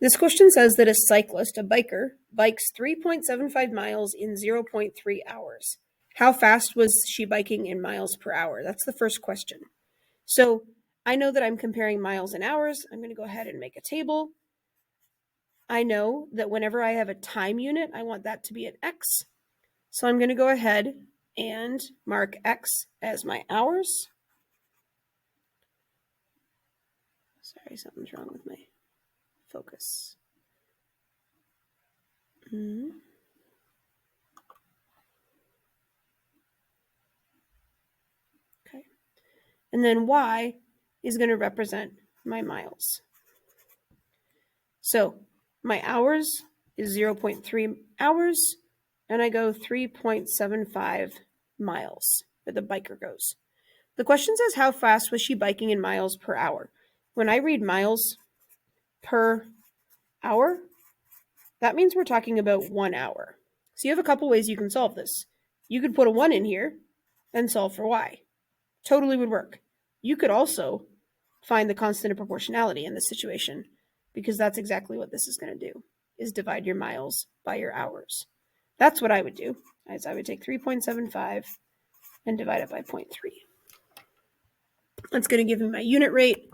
This question says that a cyclist, a biker, bikes 3.75 miles in 0.3 hours. How fast was she biking in miles per hour? That's the first question. So I know that I'm comparing miles and hours. I'm going to go ahead and make a table. I know that whenever I have a time unit, I want that to be at X. So I'm going to go ahead and mark X as my hours. Sorry, something's wrong with my focus. Okay. And then Y is going to represent my miles. So my hours is 0.3 hours, and I go 3.75 miles where the biker goes. The question says, how fast was she biking in miles per hour? When I read miles per hour, that means we're talking about 1 hour. So you have a couple ways you can solve this. You could put a 1 in here and solve for Y. Totally would work. You could also find the constant of proportionality in this situation, because that's exactly what this is going to do, is divide your miles by your hours. That's what I would do, as I would take 3.75 and divide it by 0.3. That's going to give me my unit rate,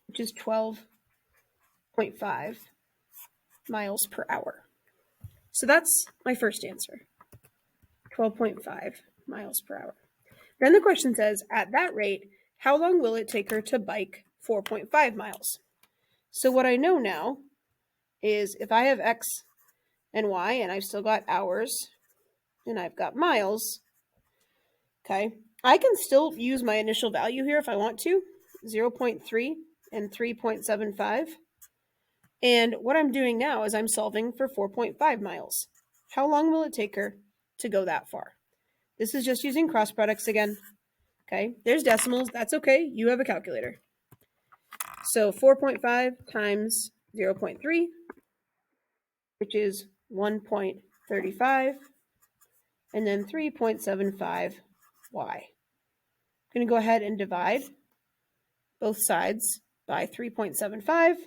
which is 12.5 miles per hour. So that's my first answer, 12.5 miles per hour. Then the question says, at that rate, how long will it take her to bike 4.5 miles? So what I know now is if I have X and Y and I've still got hours and I've got miles, okay, I can still use my initial value here if I want to, 0.3 and 3.75. And what I'm doing now is I'm solving for 4.5 miles. How long will it take her to go that far? This is just using cross products again. Okay, there's decimals. That's okay. You have a calculator. So 4.5 times 0.3, which is 1.35, and then 3.75 y. I'm going to go ahead and divide both sides by 3.75.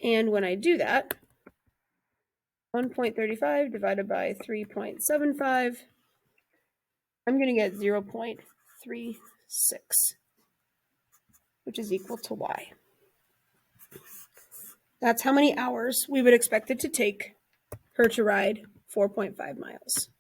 And when I do that, 1.35 divided by 3.75, I'm going to get 0.36, which is equal to y. That's how many hours we would expect it to take her to ride 4.5 miles.